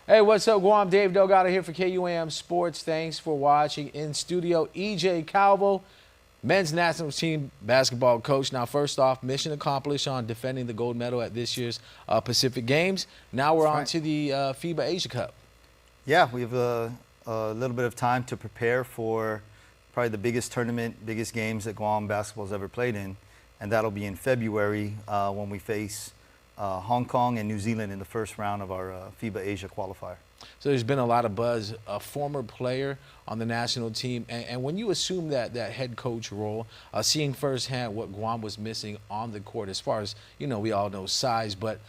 Hey, what's up, Guam? Dave Delgado here for KUAM Sports. Thanks for watching. In studio, EJ Calvo, men's national team basketball coach. Now, first off, mission accomplished on defending the gold medal at this year's Pacific Games. Now we're on to the FIBA Asia Cup. Yeah, we have a little bit of time to prepare for probably the biggest tournament, biggest games that Guam basketball's ever played in, and that'll be in February when we face Hong Kong and New Zealand in the first round of our FIBA Asia qualifier. So there's been a lot of buzz, a former player on the national team, and when you assume that head coach role, seeing firsthand what Guam was missing on the court as far as, you know, we all know size, but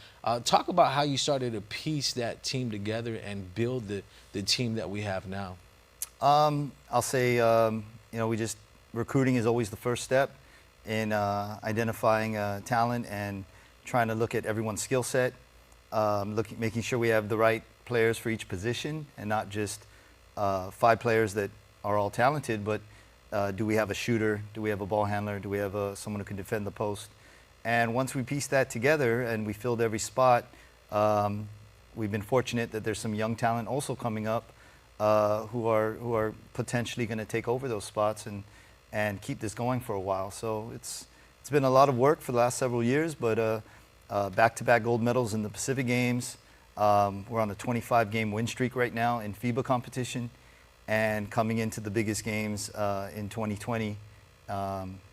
talk about how you started to piece that team together and build the team that we have now. I'll say, you know, recruiting is always the first step in identifying talent and trying to look at everyone's skill set, making sure we have the right players for each position and not just 5 players that are all talented, but do we have a shooter, do we have a ball handler, do we have someone who can defend the post? And once we piece that together and we filled every spot, we've been fortunate that there's some young talent also coming up who are potentially going to take over those spots and keep this going for a while. So it's been a lot of work for the last several years, but back-to-back gold medals in the Pacific Games. We're on a 25-game win streak right now in FIBA competition, and coming into the biggest games in 2020,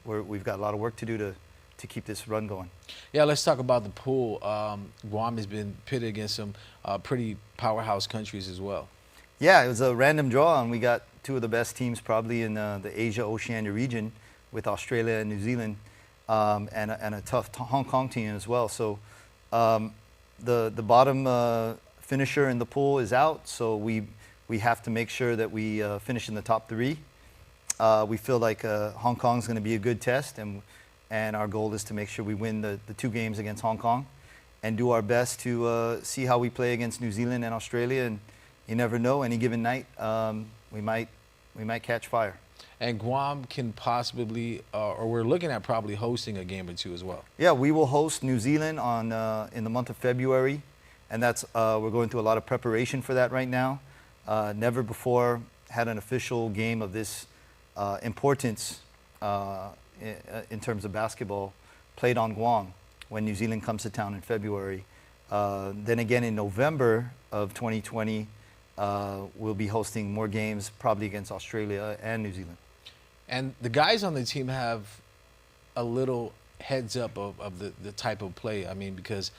we've got a lot of work to do to keep this run going. Yeah, let's talk about the pool. Guam has been pitted against some pretty powerhouse countries as well. Yeah, it was a random draw, and we got 2 of the best teams probably in the Asia-Oceania region with Australia and New Zealand, and a tough Hong Kong team as well. So the bottom finisher in the pool is out, so we have to make sure that we finish in the top 3. We feel like Hong Kong's going to be a good test, and our goal is to make sure we win the 2 games against Hong Kong and do our best to see how we play against New Zealand and Australia. And you never know, any given night we might catch fire. And Guam can possibly, or we're looking at probably hosting a game or 2 as well. Yeah, we will host New Zealand in the month of February, and that's we're going through a lot of preparation for that right now. Never before had an official game of this importance in terms of basketball played on Guam when New Zealand comes to town in February. Then again in November of 2020, we'll be hosting more games probably against Australia and New Zealand. And the guys on the team have a little heads up of the type of play. I mean, because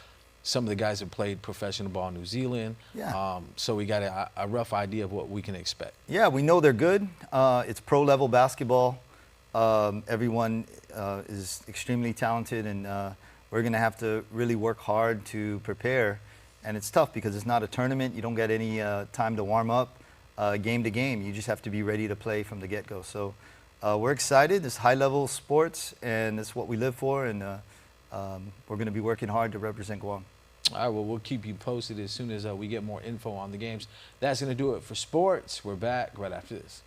some of the guys have played professional ball in New Zealand. Yeah. So we got a rough idea of what we can expect. Yeah, we know they're good. It's pro-level basketball. Everyone is extremely talented, and we're going to have to really work hard to prepare. And it's tough because it's not a tournament. You don't get any time to warm up game to game. You just have to be ready to play from the get-go. So we're excited. It's high-level sports, and it's what we live for. And we're going to be working hard to represent Guam. All right, well, we'll keep you posted as soon as we get more info on the games. That's going to do it for sports. We're back right after this.